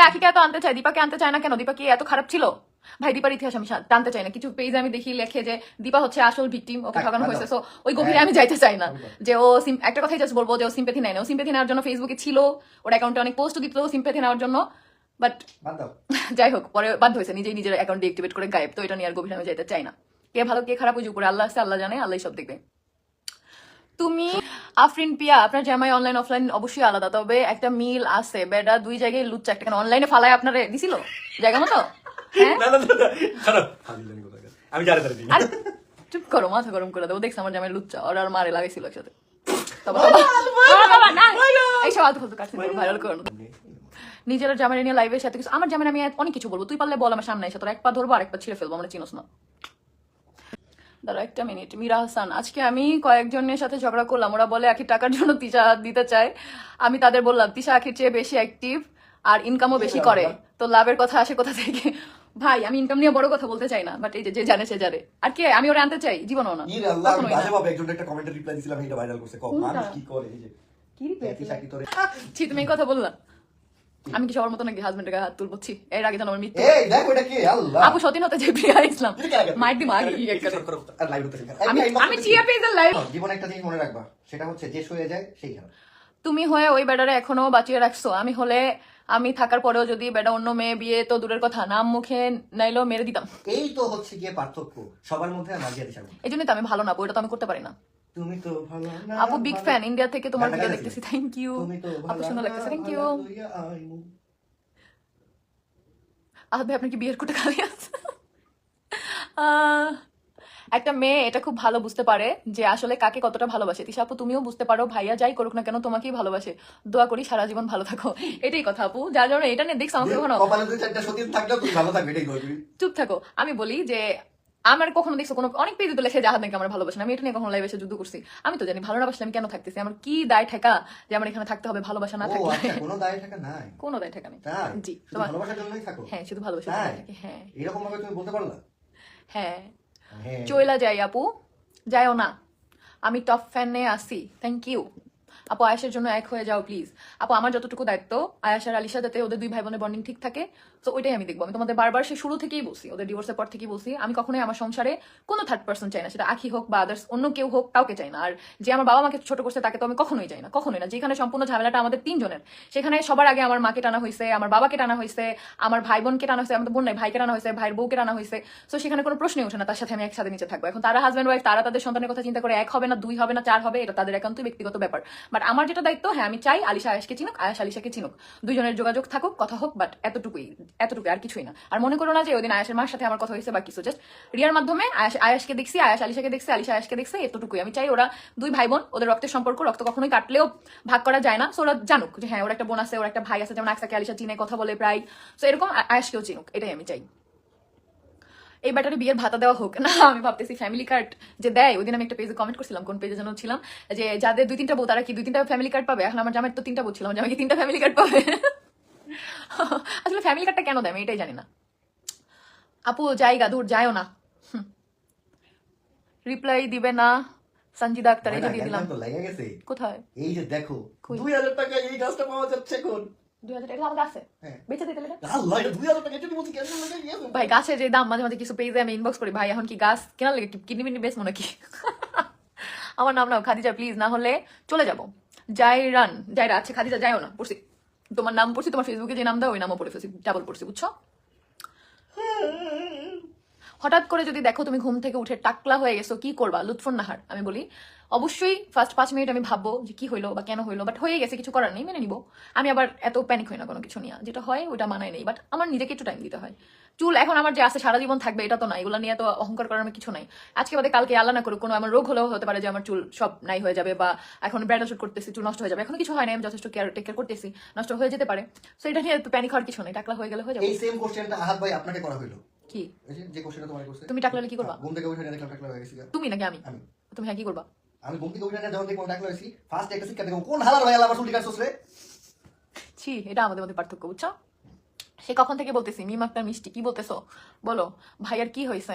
আখিকে এত আনতে চাই, দীপাকে আনতে চায় না কেন? দীপা কি এত খারাপ ছিল? ভাই দীপার ইতিহাস আমি জানতে চাই না। কিছু পেজে আমি দেখি লেখে যে দীপা হচ্ছে আসল ভিকটিম, ওকে ঠকানো হয়েছে। সো ওই গভীরে আমি যাইতে চাই না। যে ও একটা কথাই জাস্ট বলবো যে ও সিম্প্যাথি নেয় না। ও সিম্প্যাথি নেওয়ার জন্য ফেসবুকে ছিল, ওর অ্যাকাউন্টে অনেক পোস্ট দিত সিম্প্যাথি নেওয়ার জন্য, বাট যাই হোক পরে বাধ্য হয়েছে নিজেই নিজের অ্যাকাউন্ট ডিএক্টিভেট করে গায়েব। তো এটা নিয়ে আর গভীরে আমি যাইতে চাই না। কে ভালো কে খারাপ ওই উপরে আল্লাহ আছে, আল্লাহ জানে, আল্লাহ সব দেখবে। তুমি আফরিন পিয়া, আপনার জামাই অনলাইন অফলাইন অবশ্যই আলাদা, তবে একটা মিল আছে। বেডা দুই জায়গায় লুচ্চা, একটা কেন অনলাইনে ফালায় আপনারে দিছিল জায়গা মতো? আমি জানি না। চুপ করো, মাথা গরম করে দেবো। দেখছি আমার জামাই লুচ্চা, ওর আর মারে লাগাইছিল একসাথে। এইসব আলতু ফালতু কাজ ভাইরাল করো। নিজের জামাই নিয়ে লাইভের সাথে কিছু, আমার জামাই আমি অনেক কিছু বলবো, তুই পারলে বল আমার সামনে এসে, তোর এক পা ধরবো আর এক পা ছিঁড়ে ফেলবো, আমরা চিনোস না। দাঁড়া একটা মিনিট। মীরা হাসান, আজকে আমি কয়েকজনের সাথে ঝগড়া করলাম, ওরা বলে আখির টাকার জন্য তিশা দিতে চায়। আমি তাদের বললাম তিশা আখির চেয়ে বেশি অ্যাক্টিভ আর ইনকামও বেশি করে, তো লাভের কথা আসে কোথা থেকে? ভাই আমি ইনকাম নিয়ে বড় কথা বলতে চাই না, বাট এই যে জানে সে জানে। আর কে আমি ওরা আনতে চাই? জীবনও না। তুমি এই কথা বললা, আমি কি সবার মতো নাকি হাজবেন্ডের গায়ে হাত তুলবো? এর আগে জানো আমার মৃত্যু। আপু সতীন হতে যে প্রিয়া ইসলাম মাইট দি মাগি আমি চিয়া পেজের লাইভ। জীবনে একটা জিনিস মনে রাখবা, সেটা হচ্ছে যে সয়ে যায় সেই হার। তুমি হয়ে ওই বেডারে এখনো বাঁচিয়ে রাখছো, আমি হলে আমি থাকার পরেও যদি বেডা অন্য মেয়ে বিয়ে তো দূরের কথা, নাম মুখে নাইলেও মেরে দিতাম। এই তো হচ্ছে গিয়ে পার্থক্য সবার মধ্যে। এই জন্যই তো আমি ভালো না, বইটা তো আমি করতে পারি না। তুমি তো ভালো না। আপু বিগ ফ্যান, ইন্ডিয়া থেকে তোমার ভিডিও দেখতেছি, থ্যাংক ইউ আপু, সুন্দর লাগতেছে, থ্যাংক ইউ। ভাই আপনার কি বিয়ের কোটা খালি আছে? একটা মেয়ে এটা খুব ভালো বুঝতে পারে যে আসলে কাকে কতটা ভালোবাসে। তিশা আপু তুমিও বুঝতে পারো, ভাইয়া যাই করুক না কেন তোমাকেই ভালোবাসে। দোয়া করি সারা জীবন ভালো থাকো। এটাই কথা আপু, যার জন্য এটা নিয়ে দেখছো আমাকে কখনো চুপ থাকো। আমি বলি যে আমার কখনো দেখছো কোনো অনেক পেজে তো লেখে জাহাজ নাকি আমার ভালোবাসে না, আমি এটা নিয়ে কখনো লাইভে এসে যুদ্ধ করছি? আমি তো জানি ভালো না বাসলে আমি কেন থাকতেছি, আমার কি দায় ঠেকা যে আমার এখানে থাকতে হবে ভালোবাসা না থাকলে? কোনো দায় ঠেকা নাই, কোনো দায় ঠেকা নেই। জি তোমার ভালোবাসার জন্যই থাকো। হ্যাঁ শুধু ভালোবাসা। হ্যাঁ এরকম ভাবে তুমি বলতে পারলা? হ্যাঁ চইলা যাই আপু, যাইও না, আমি টপ ফ্যানে আসি, থ্যাংক ইউ আপু। আয়েশের জন্য এক হয়ে যাও প্লিজ আপু। আমার যতটুকু দায়িত্ব আয়েশ আর আলিশা যাতে ওদের দুই ভাই বোনের বন্ডিং ঠিক থাকে, তো ওইটাই আমি দেখবো। আমি তোমাদের বারবার সে শুরু থেকেই বলছি, ওদের ডিভোর্সের পর থেকেই বলছি, আমি কখনোই আমার সংসারে কোনো থার্ড পার্সন চাই না, সেটা আখি হোক বা আদার্স অন্য কেউ হোক, কাউকে চাই না। আর যে আমার বাবা মাকে ছোট করছে তাকে তো আমি কখনোই চাই না, কখনোই না। যেখানে সম্পূর্ণ ঝামেলাটা আমাদের তিনজনের, সেখানে সবার আগে আমার মাকে টানা হয়েছে, আমার বাবাকে টানা হয়েছে, আমার ভাই বোনকে টানা হয়েছে, আমাদের বোন নাই ভাইকে টানা হয়েছে, ভাইয়ের বউকে টানা হয়েছে। তো সেখানে কোনো প্রশ্নই ওঠে না তার সাথে আমি একসাথে নিচে থাকবো। এখন তারা হাজব্যান্ড ওয়াইফ, তারা তাদের সন্তানের কথা চিন্তা করে এক হবে না, দুই হবে না, চার হবে, এটা তাদের একান্তই ব্যক্তিগত ব্যাপার। বাট আমার যেটা দায়িত্ব, হ্যাঁ আমি চাই আলিশা আয়েশকে চিনুক, আয়েশ আলিশাকে চিনুক, দুইজনের যোগাযোগ থাকুক, কথা হোক, বাট এতটুকুই আর কিছুই না। আর মনে করো না যে ওদিন আয়েশের মার সাথে আমার কথা হয়েছে বা কিছু, জাস্ট রিয়ার মাধ্যমে আয়েশকে দেখছি, আয়েশ আলিশাকে দেখছে, আলিশা আয়েশকে দেখছে, এতটুকুই। আমি চাই ওরা দুই ভাই বোন, ওদের রক্তের সম্পর্ক, রক্ত কখনোই কাটলেও ভাগ করা যায় না, সো ওরা জানুক যে হ্যাঁ ওর একটা বোন আছে, ওর একটা ভাই আছে, যেমন আকসাকে আলিশা চিনে কথা বলে প্রায়, সো এরকম আয়েশকেও চিনুক, এটাই আমি চাই। এই ব্যাটারে বিয়ের ভাতা দেওয়া হোক না, আমি ভাবতেছি ফ্যামিলি কার্ড যে দেয়, ওই দিন আমি একটা পেজে কমেন্ট করছিলাম, কোন পেজে যেন ছিলাম, যে যাদের দুই তিনটা বউ তারা কি দুই তিনটা ফ্যামিলি কার্ড পাবে? এখন আমার জামাই তো তিনটা বউ ছিল, আমার জামাই কি তিনটা ফ্যামিলি কার্ড পাবে? আসলে ফ্যামিলি কার্ডটা কেন দেয় আমি এটাই জানি না। আপু জায়গা দূর যায়ও না, রিপ্লাই দিবে না সঞ্জিদা আক্তার, এই যে দিয়ে দিলাম। কোথায়? এই যে দেখো 2000 টাকা এই গাছটা পাওয়া যাচ্ছে এখন। 2000 টাকা আমাদের আছে, বেচে দিতে লাগে। আল্লাহ এটা 2000 টাকা এটা বলছি কেন লাগে গেছে ভাই গাছের যে দাম, মাঝে মাঝে কিছু পেজে আমি ইনবক্স করি, ভাই এখন কি গাছ কেনার লাগে কিডনি মিডনি বেচবো নাকি? আমার নাম নাও খাদিজা প্লিজ, না হলে চলে যাবো। জায়রা আছে, খাদিজা যাইও না পড়ছি, তোমার নাম পড়ছি, তোমার ফেসবুকে যে নাম দাও ওই নামও পড়ে ফেলছি, ডাবল পড়ছি, বুঝছো? হঠাৎ করে যদি দেখো তুমি ঘুম থেকে উঠে টাকলা হয়ে গেছো, কি করবা? লুৎফুন নাহার, আমি বলি অবশ্যই ফার্স্ট 5 মিনিট আমি ভাববো যে কি হইলো বা কেন হইলো, বাট হয়ে গেছে, কিছু করার নেই, মেনে নিবো। আমি আবার এত প্যানিক হই না কোনো কিছু নিয়ে, যেটা হয় ওইটা মানায় নেই, বাট আমার নিজেকে একটু টাইম দিতে হয়। চুল এখন আমার যে আছে সারা জীবন থাকবে এটা তো না, এগুলো নিয়ে তো অহংকার করার কিছু নাই। আজকে বাদে কালকে আল্লাহ না করুক কোনো আমার রোগ হলেও হতে পারে যে আমার চুল সব নাই হয়ে যাবে, বা এখন ব্রাইডাল শুট করতেছি চুল নষ্ট হয়ে যাবে, এখন কিছু হয় না, আমি যথেষ্ট টেক কেয়ার করতেছি, নষ্ট হয়ে যেতে পারে। সো এটা নিয়ে প্যানিক হওয়ার কিছু নেই, টাকলা হয়ে গেলে হয়ে যাবে। এই সেম কোশ্চেনটা আহাদ ভাই আপনাকে করা হলো কি? যে কোশ্চেনটা তোমার করছে, তুমি টাকলা হলে কি করবা? ঘুম থেকে উঠে দেখলাম টাকলা হয়ে গেছি। তুমি নাকি আমি? তুমি হ্যাঁ কি করবা? আমি ঘুম থেকে উঠে যখন দেখলাম টাকলা হয়েছি, ফার্স্ট একটা শিক্ষা দেখো কোন হালাল ভাই আবার চুল কাটছস রে। ছি, এটা আমাদের মধ্যে পার্থক্য, বুঝছো? সে কখন থেকে বলতেছি মিম আক্তার মিষ্টি, কি বলতেছো বলো? ভাইয়ার কি হয়েছে?